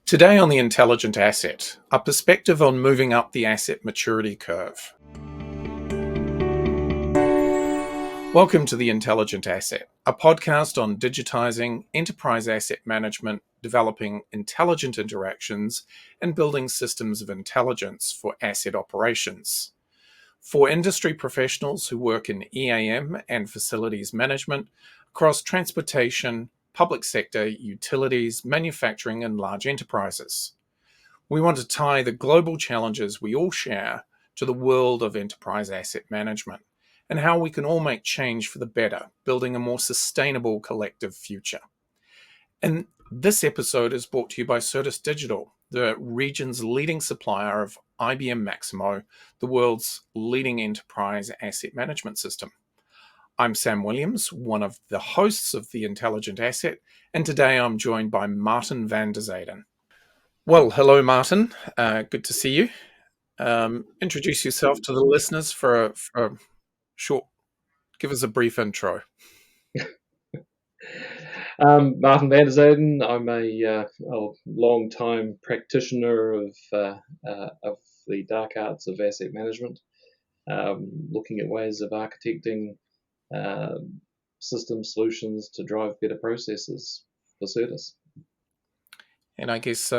Today on The Intelligent Asset, a perspective on moving up the asset maturity curve. Welcome to The Intelligent Asset, a podcast on digitizing enterprise asset management, developing intelligent interactions, and building systems of intelligence for asset operations. For industry professionals who work in EAM and facilities management across transportation, public sector, utilities, manufacturing, and large enterprises. We want to tie the global challenges we all share to the world of enterprise asset management and how we can all make change for the better, building a more sustainable collective future. And this episode is brought to you by Certus Digital, the region's leading supplier of IBM Maximo, the world's leading enterprise asset management system. I'm Sam Williams, one of the hosts of The Intelligent Asset, and today I'm joined by Maarten van der Zeyden. Well, hello, Maarten. Good to see you. Introduce yourself to the listeners for a short, give us a brief intro. Maarten van der Zeyden. I'm a long-time practitioner of the dark arts of asset management, looking at ways of architecting system solutions to drive better processes for Certus. And I guess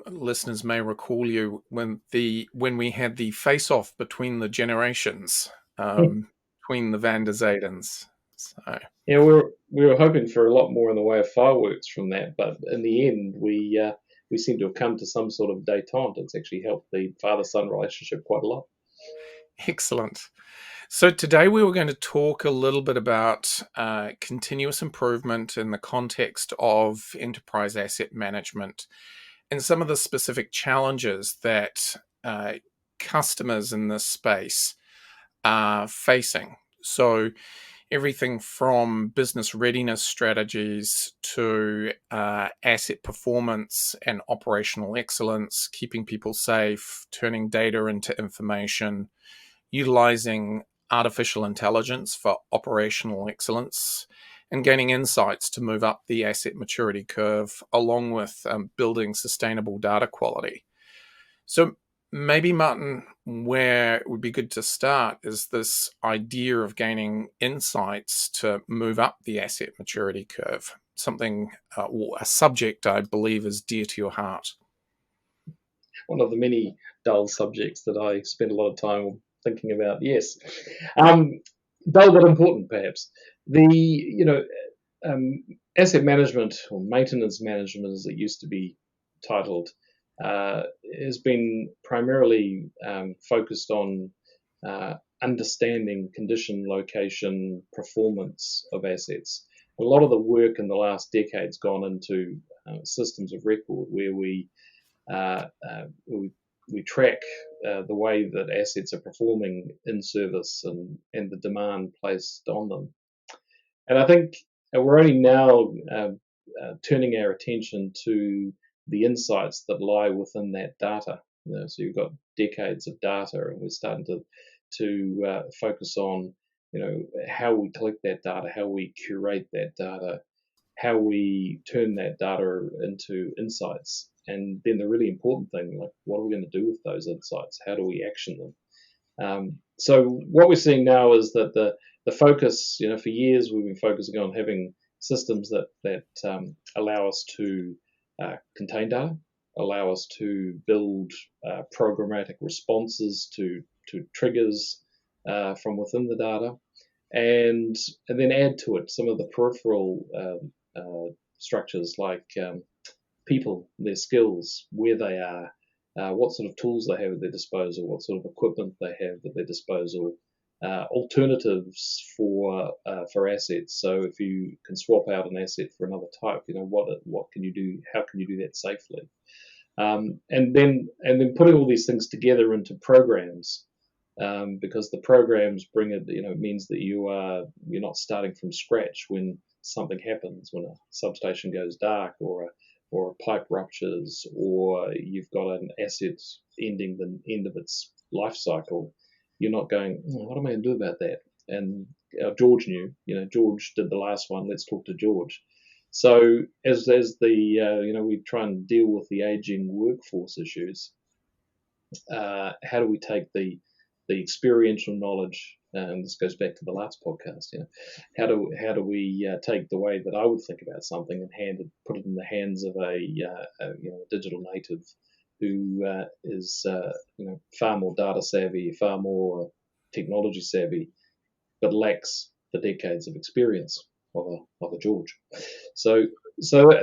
listeners may recall you when we had the face-off between the generations, between the Van der Zeydens. So. Yeah, we were hoping for a lot more in the way of fireworks from that, but in the end, we seem to have come to some sort of détente. It's actually helped the father-son relationship quite a lot. Excellent. So today we were going to talk a little bit about continuous improvement in the context of enterprise asset management and some of the specific challenges that customers in this space are facing. So everything from business readiness strategies to asset performance and operational excellence, keeping people safe, turning data into information, utilizing artificial intelligence for operational excellence, and gaining insights to move up the asset maturity curve, along with building sustainable data quality. So maybe, Maarten, where it would be good to start is this idea of gaining insights to move up the asset maturity curve, something or a subject I believe is dear to your heart. One of the many dull subjects that I spend a lot of time thinking about, yes. Dull but important, perhaps. Asset management, or maintenance management as it used to be titled, has been primarily focused on understanding condition, location, performance of assets. A lot of the work in the last decade's gone into systems of record where we track the way that assets are performing in service and the demand placed on them. And I think we're only now turning our attention to the insights that lie within that data. So you've got decades of data, and we're starting to focus on how we collect that data, how we curate that data, how we turn that data into insights. And then the really important thing, like, what are we going to do with those insights? How do we action them? So what we're seeing now is that the focus, for years we've been focusing on having systems that allow us to contain data, allow us to build programmatic responses to triggers from within the data, and then add to it some of the peripheral structures like people, their skills, where they are, what sort of tools they have at their disposal, what sort of equipment they have at their disposal, alternatives for assets. So if you can swap out an asset for another type, what can you do? How can you do that safely? And then putting all these things together into programs, because the programs bring it. It means that you're not starting from scratch when something happens, when a substation goes dark or a pipe ruptures, or you've got an asset ending the end of its life cycle. You're not going, what am I going to do about that? And George knew, George did the last one, let's talk to George. So as the we try and deal with the aging workforce issues, how do we take the experiential knowledge? And this goes back to the last podcast. How do we take the way that I would think about something and put it in the hands of a digital native who is far more data savvy, far more technology savvy, but lacks the decades of experience of a George. So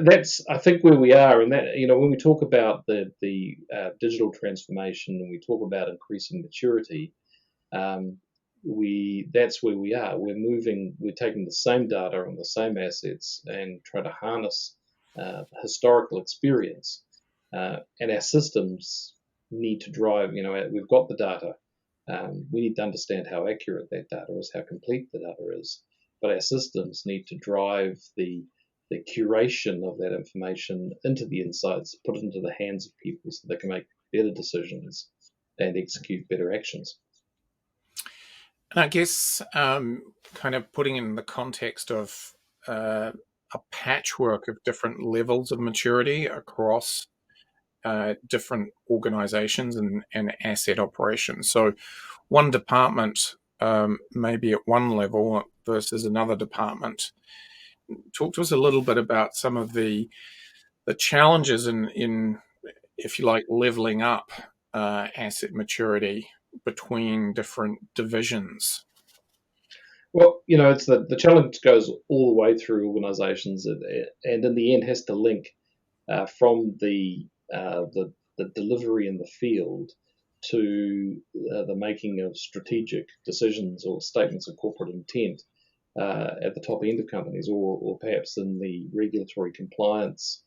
that's, I think, where we are, and that, when we talk about the digital transformation and we talk about increasing maturity, that's where we are. We're taking the same data and the same assets and trying to harness historical experience, and our systems need to drive. We've got the data. We need to understand how accurate that data is, how complete the data is, but our systems need to drive the curation of that information into the insights, put it into the hands of people so they can make better decisions and execute better actions. And I guess kind of putting in the context of a patchwork of different levels of maturity across different organizations and asset operations. So one department may be at one level versus another department. Talk to us a little bit about some of the challenges in, if you like, leveling up asset maturity between different divisions. Well, it's the challenge goes all the way through organisations, and in the end has to link from the delivery in the field to the making of strategic decisions or statements of corporate intent at the top end of companies, or perhaps in the regulatory compliance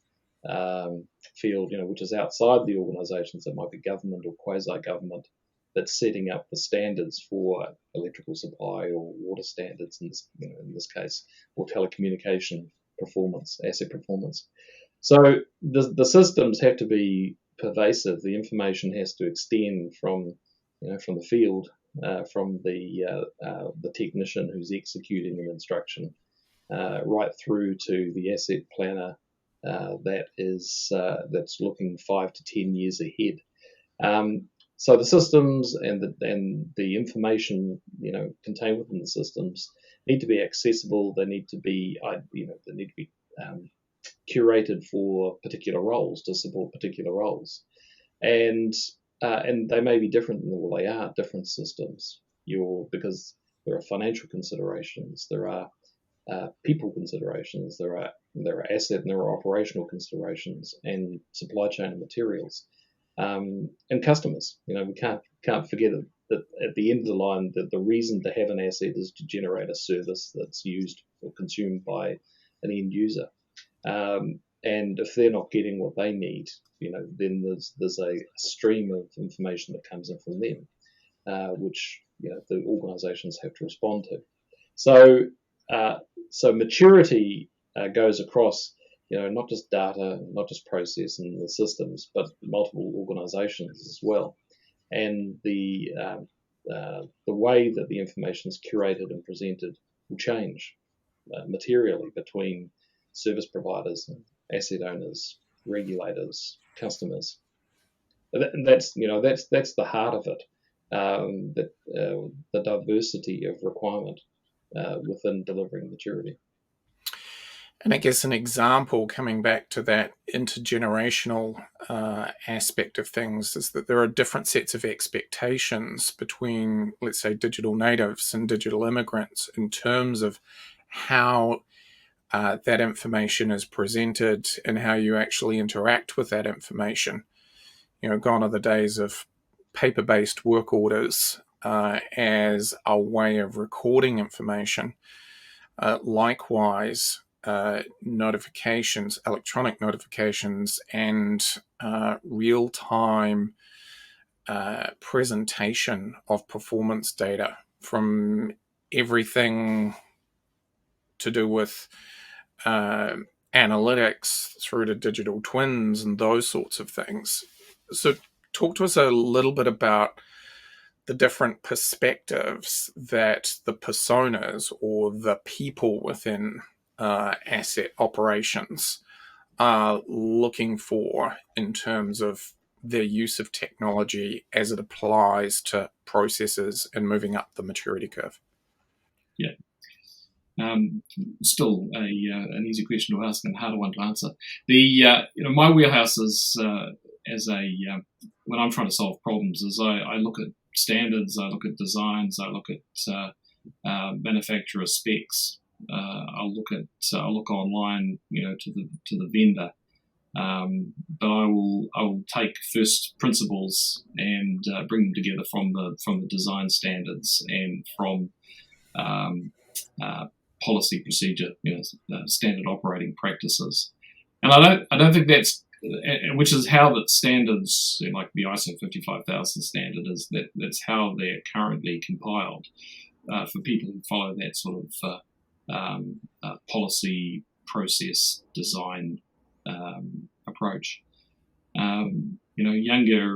field, which is outside the organisations. That might be government or quasi-government that's setting up the standards for electrical supply or water standards in this case, or telecommunication performance, asset performance. So the systems have to be pervasive. The information has to extend from the field, from the technician who's executing an instruction, right through to the asset planner that's looking 5 to 10 years ahead. So the systems and the information contained within the systems need to be accessible. They need to be curated for particular roles, to support particular roles, and they may be different. Well, they are different systems. Because there are financial considerations, there are people considerations, there are asset and there are operational considerations, and supply chain and materials, and customers. We can't forget that at the end of the line, that the reason to have an asset is to generate a service that's used or consumed by an end user. And if they're not getting what they need, then there's a stream of information that comes in from them, which the organisations have to respond to. So maturity goes across, not just data, not just process and the systems, but multiple organisations as well. And the way that the information is curated and presented will change materially between service providers, asset owners, regulators, customers. And that's the heart of it. The diversity of requirement within delivering maturity. And I guess an example, coming back to that intergenerational aspect of things, is that there are different sets of expectations between, let's say, digital natives and digital immigrants in terms of how that information is presented and how you actually interact with that information. Gone are the days of paper-based work orders as a way of recording information. Likewise, notifications, electronic notifications, and real-time presentation of performance data, from everything to do with analytics through to digital twins and those sorts of things. So talk to us a little bit about the different perspectives that the personas or the people within asset operations are looking for in terms of their use of technology as it applies to processes and moving up the maturity curve? Yeah. Still an easy question to ask and a harder one to answer. My wheelhouse is when I'm trying to solve problems is I look at standards, I look at designs, I look at manufacturer specs. I'll look online, to the vendor. But I will take first principles and bring them together from the design standards and from policy procedure, standard operating practices. And I don't think that's, which is how the standards, like the ISO 55000 standard, that's how they're currently compiled for people who follow that sort of policy process design approach. Younger,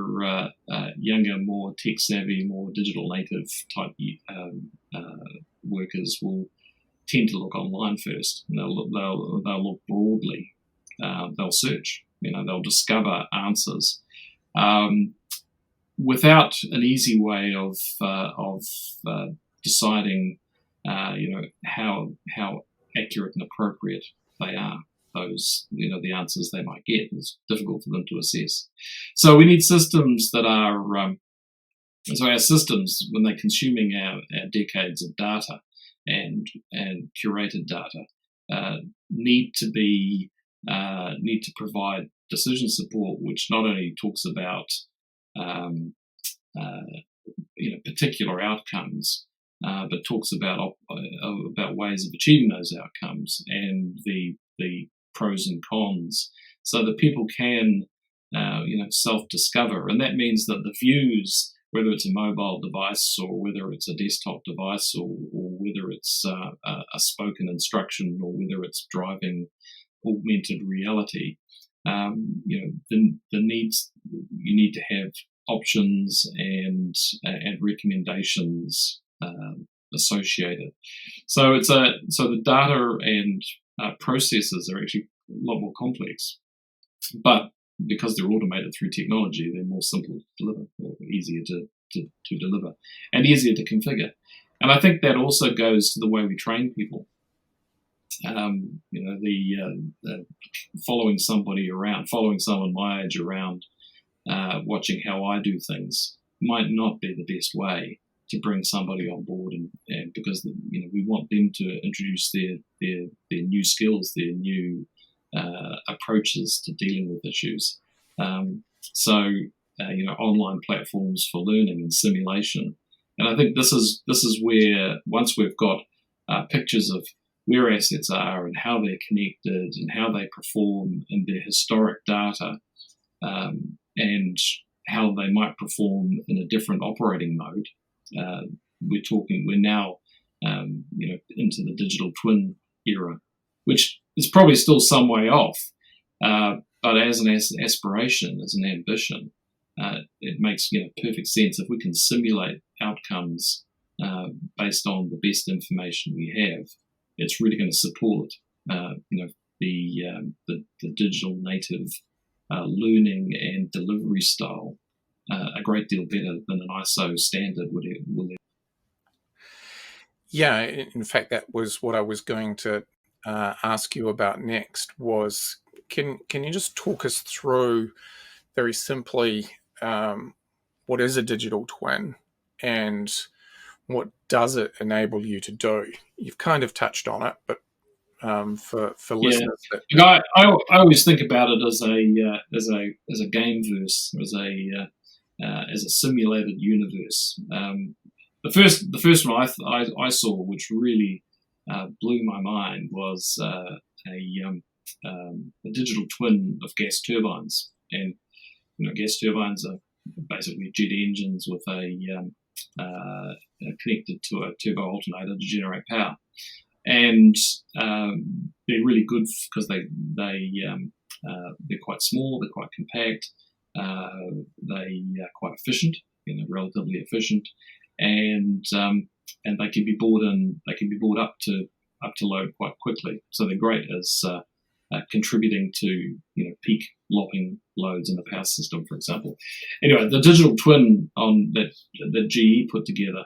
more tech savvy, more digital native type workers will tend to look online first. And they'll look broadly. They'll search. They'll discover answers without an easy way of deciding, how accurate and appropriate they are. Those, the answers they might get. It's difficult for them to assess. So we need systems that are, so our systems, when they're consuming our decades of data and curated data, need to provide decision support, which not only talks about, particular outcomes, but talks about ways of achieving those outcomes and the pros and cons, so that people can, self-discover. And that means that the views, whether it's a mobile device or whether it's a desktop device or whether it's a spoken instruction or whether it's driving augmented reality, the needs, you need to have options and recommendations associated. So the data and processes are actually a lot more complex, but because they're automated through technology, they're more simple to deliver, or easier to deliver, and easier to configure. And I think that also goes to the way we train people. Following someone my age around, watching how I do things might not be the best way to bring somebody on board, and because we want them to introduce their new skills, their new approaches to dealing with issues. Online platforms for learning and simulation, and I think this is where, once we've got pictures of where assets are and how they're connected and how they perform in their historic data, and how they might perform in a different operating mode. We're now into the digital twin era, which is probably still some way off, but as an aspiration, as an ambition, it makes perfect sense. If we can simulate outcomes based on the best information we have, it's really going to support the digital native learning and delivery style a great deal better than an ISO standard would. Yeah, in fact, that was what I was going to ask you about next. Was can you just talk us through very simply what is a digital twin and what does it enable you to do? You've kind of touched on it, but for listeners, I always think about it as a game verse, as a simulated universe. The first one I saw, which really blew my mind, was a digital twin of gas turbines. And gas turbines are basically jet engines with connected to a turbo alternator to generate power. And they're really good because they're quite small, they're quite compact, they are quite efficient, relatively efficient, and they can be brought up to up to load quite quickly. So they're great as contributing to peak lopping loads in the power system, for example. Anyway, the digital twin on that GE put together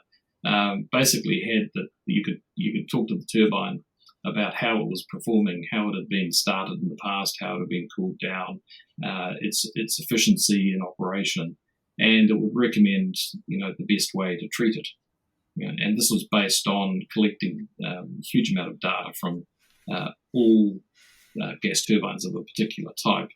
basically had that you could talk to the turbine about how it was performing, how it had been started in the past, how it had been cooled down, its efficiency in operation, and it would recommend the best way to treat it. And this was based on collecting a huge amount of data from all gas turbines of a particular type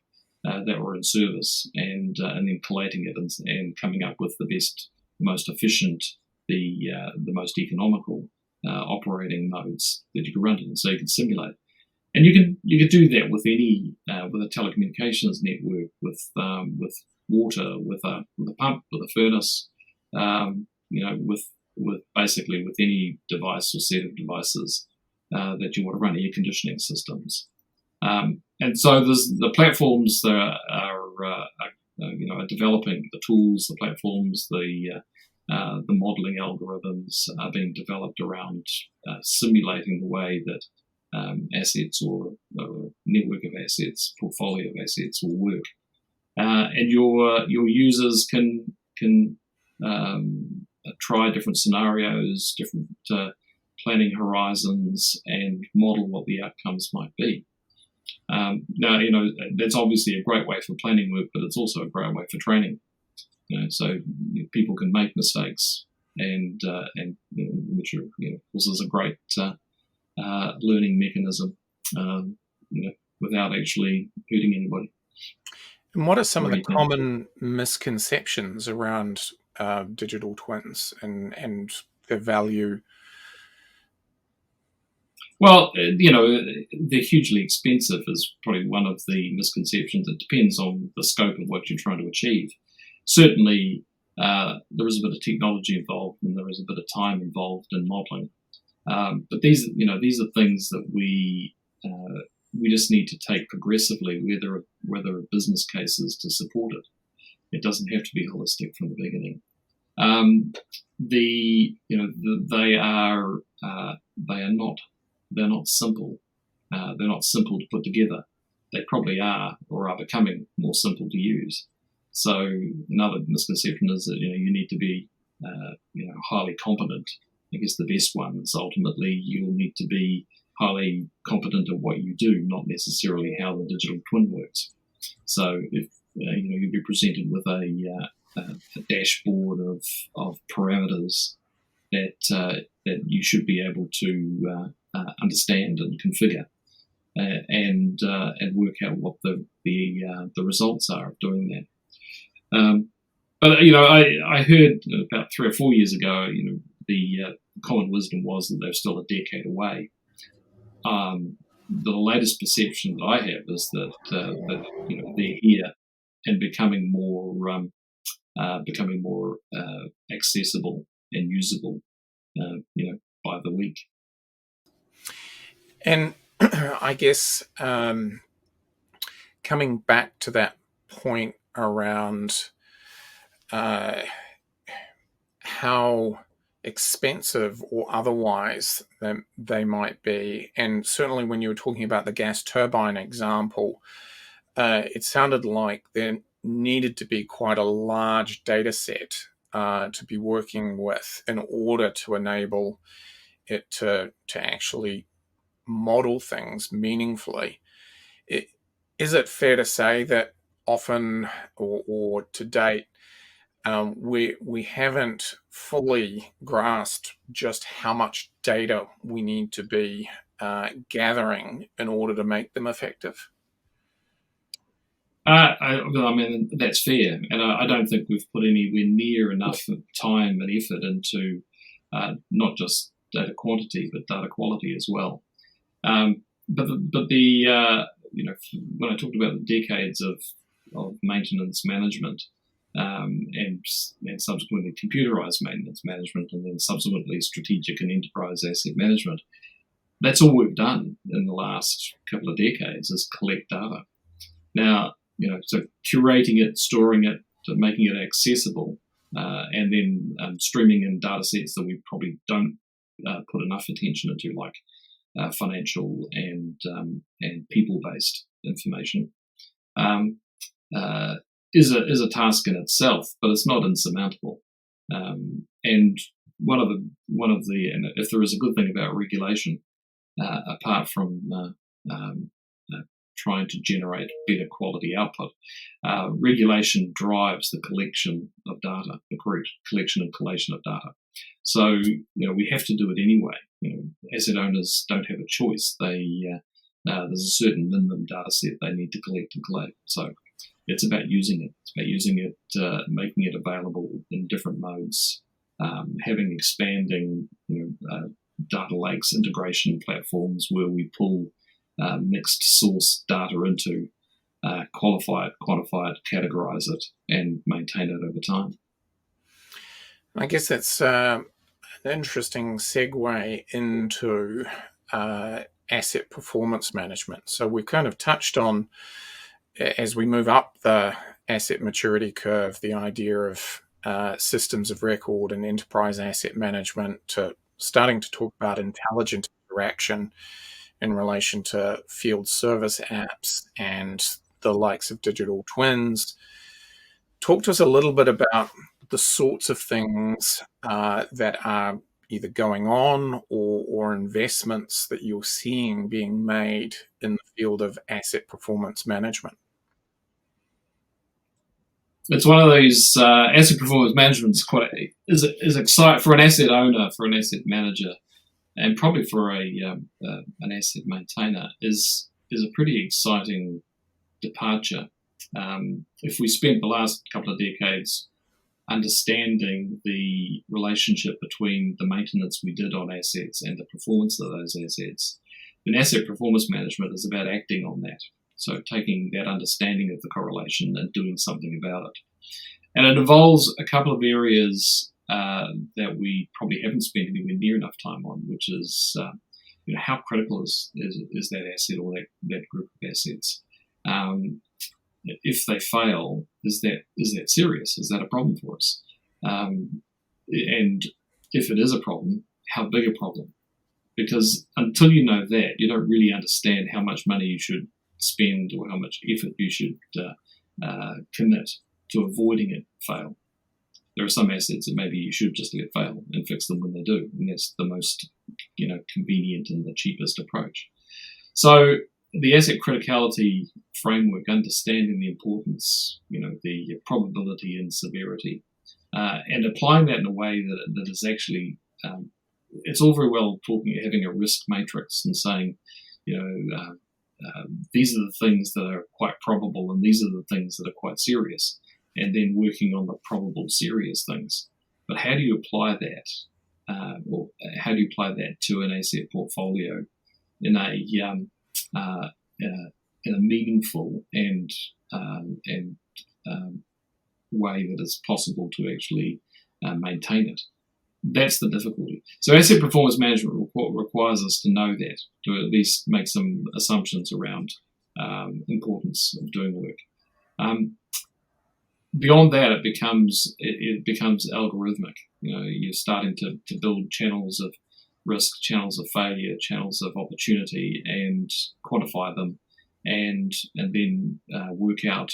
that were in service, and then collating it and coming up with the best, most efficient, the most economical operating modes that you could run in, so you can simulate. And you could do that with any with a telecommunications network, with water, with a pump, with a furnace, with basically with any device or set of devices that you want to run, air conditioning systems. And so there's the platforms that are developing the tools, the platforms, the modeling algorithms are being developed around simulating the way that assets or a network of assets, portfolio of assets will work. And your users can try different scenarios, different planning horizons, and model what the outcomes might be. Now, that's obviously a great way for planning work, but it's also a great way for training. So people can make mistakes, and which are, of course, is a great learning mechanism, without actually hurting anybody. And what are some of the common misconceptions around digital twins and their value? Well, they're hugely expensive is probably one of the misconceptions. It depends on the scope of what you're trying to achieve. Certainly, there is a bit of technology involved, and there is a bit of time involved in modelling. But these are things that we just need to take progressively, where there are business cases to support it. It doesn't have to be holistic from the beginning. They're not simple. They're not simple to put together. They probably are, or are becoming more simple to use. So another misconception is that you need to be highly competent. I guess the best one is ultimately you'll need to be highly competent at what you do, not necessarily how the digital twin works. So if you'd be presented with a dashboard of parameters that you should be able to understand and configure, and work out what the results are of doing that. But I heard about 3 or 4 years ago, the common wisdom was that they're still a decade away. The latest perception that I have is that they're here and becoming more accessible and usable, by the week. And I guess coming back to that point around how expensive or otherwise they might be, and certainly when you were talking about the gas turbine example, it sounded like there needed to be quite a large data set to be working with in order to enable it to actually model things meaningfully. Is it fair to say that often or to date we haven't fully grasped just how much data we need to be gathering in order to make them effective? I mean, that's fair, and I don't think we've put anywhere near enough time and effort into not just data quantity but data quality as well. But the when I talked about the decades of maintenance management, and subsequently computerized maintenance management, and then subsequently strategic and enterprise asset management, that's all we've done in the last couple of decades is collect data. Now, so curating it, storing it, making it accessible, and then streaming in data sets that we probably don't put enough attention into, like financial and people-based information, is a task in itself, but it's not insurmountable. And one of the and if there is a good thing about regulation, apart from trying to generate better quality output, regulation drives the collection of data, the correct collection and collation of data. So we have to do it anyway. Asset owners don't have a choice. There's a certain minimum data set they need to collect and collate. So it's about using it. It's about using it, making it available in different modes, having expanding data lakes, integration platforms where we pull mixed source data into, qualify it, quantify it, categorize it, and maintain it over time. I guess that's an interesting segue into asset performance management. So we've kind of touched on, as we move up the asset maturity curve, the idea of systems of record and enterprise asset management, to starting to talk about intelligent interaction in relation to field service apps and the likes of digital twins. Talk to us a little bit about the sorts of things that are either going on or investments that you're seeing being made in the field of asset performance management. It's one of these asset performance management is exciting for an asset owner, for an asset manager, and probably for an asset maintainer is a pretty exciting departure. If we spent the last couple of decades understanding the relationship between the maintenance we did on assets and the performance of those assets, then asset performance management is about acting on that. So taking that understanding of the correlation and doing something about it. And it involves a couple of areas that we probably haven't spent anywhere near enough time on, which is how critical is that asset or that group of assets. If they fail, is that serious? Is that a problem for us? And if it is a problem, how big a problem? Because until you know that, you don't really understand how much money you should spend or how much effort you should commit to avoiding it fail. There are some assets that maybe you should just let fail and fix them when they do, and that's the most convenient and the cheapest approach. So the asset criticality framework, understanding the importance, the probability and severity, and applying that in a way that is actually, it's all very well having a risk matrix and saying, these are the things that are quite probable and these are the things that are quite serious, and then working on the probable serious things. But how do you apply that, or how do you apply that to an asset portfolio in a meaningful and way that is possible to actually maintain it? That's the difficulty. So asset performance management requires us to know that, to at least make some assumptions around importance of doing work. Beyond that, it becomes algorithmic. You're starting to build channels of risk, channels of failure, channels of opportunity, and quantify them, and then work out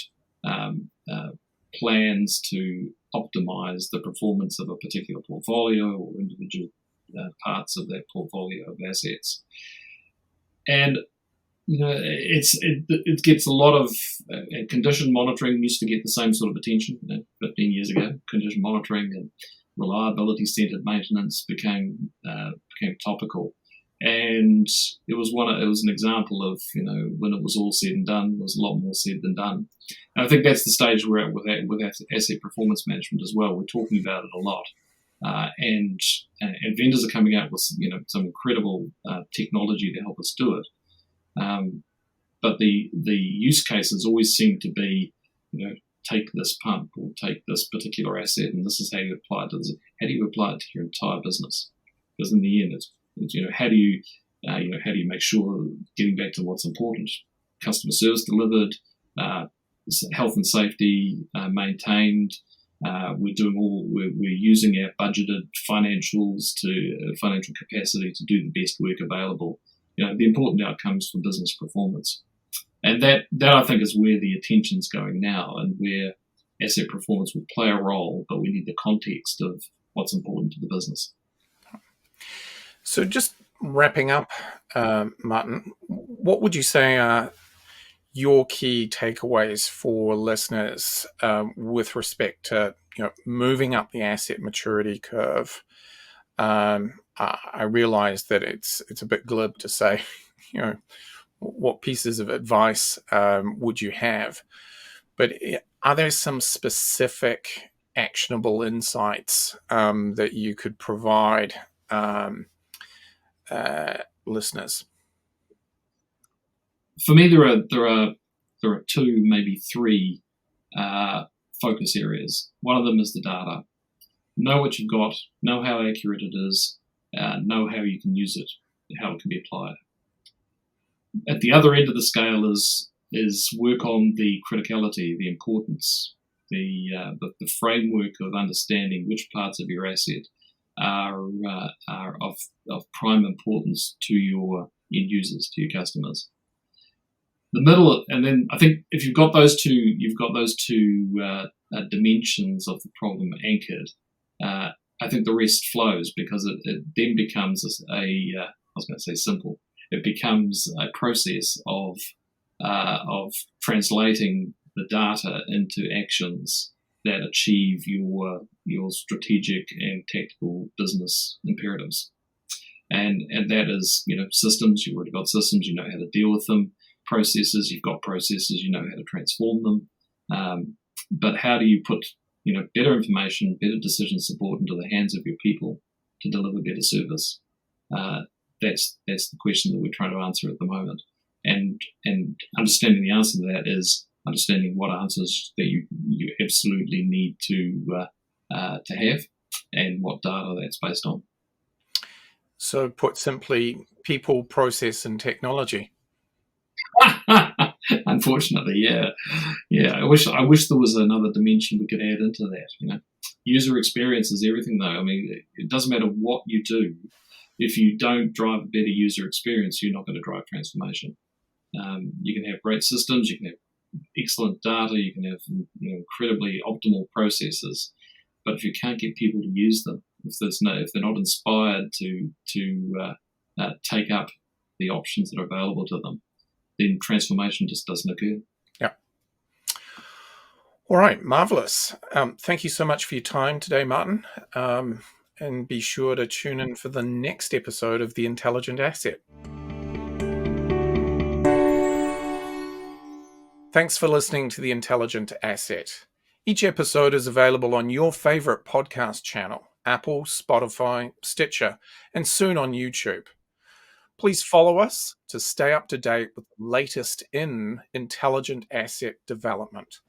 plans to optimize the performance of a particular portfolio or individual parts of that portfolio of assets. And it gets a lot of condition monitoring used to get the same sort of attention 15 years ago. Condition monitoring and reliability-centered maintenance became topical, and it was an example of when it was all said and done, there was a lot more said than done. And I think that's the stage we're at with asset performance management as well. We're talking about it a lot, and vendors are coming out with some incredible technology to help us do it. But the use cases always seem to be, take this pump or take this particular asset, and this is how you apply it to this. How do you apply it to your entire business? Because in the end, it's how do you make sure, getting back to what's important, customer service delivered, health and safety maintained. We're using our budgeted financial capacity to do the best work available the important outcomes for business performance. And that I think is where the attention's going now, and where asset performance will play a role, but we need the context of what's important to the business. So just wrapping up, Maarten, what would you say are your key takeaways for listeners with respect to moving up the asset maturity curve? I realize that it's a bit glib to say, what pieces of advice would you have? But are there some specific actionable insights that you could provide listeners? For me, there are two, maybe three focus areas. One of them is the data. Know what you've got, know how accurate it is, know how you can use it, how it can be applied. At the other end of the scale is work on the criticality, the importance, the framework of understanding which parts of your asset are of prime importance to your end users, to your customers. The middle, and then I think if you've got those two dimensions of the problem anchored, I think the rest flows, because it then becomes I was going to say simple. It becomes a process of translating the data into actions that achieve your strategic and tactical business imperatives. And that is, systems. You've already got systems. You know how to deal with them. Processes. You've got processes. You know how to transform them. But how do you put better information, better decision support into the hands of your people to deliver better service? That's the question that we're trying to answer at the moment. And understanding the answer to that is understanding what answers that you absolutely need to have, and what data that's based on. So, put simply, people, process, and technology. Unfortunately, yeah. I wish there was another dimension we could add into that. User experience is everything, though. I mean, it doesn't matter what you do. If you don't drive a better user experience, you're not going to drive transformation. You can have great systems, you can have excellent data, you can have incredibly optimal processes, but if you can't get people to use them, if they're not inspired to take up the options that are available to them, then transformation just doesn't occur. Yeah. All right, marvelous. Thank you so much for your time today, Maarten. And be sure to tune in for the next episode of The Intelligent Asset. Thanks for listening to The Intelligent Asset. Each episode is available on your favorite podcast channel, Apple, Spotify, Stitcher, and soon on YouTube. Please follow us to stay up to date with the latest in intelligent asset development.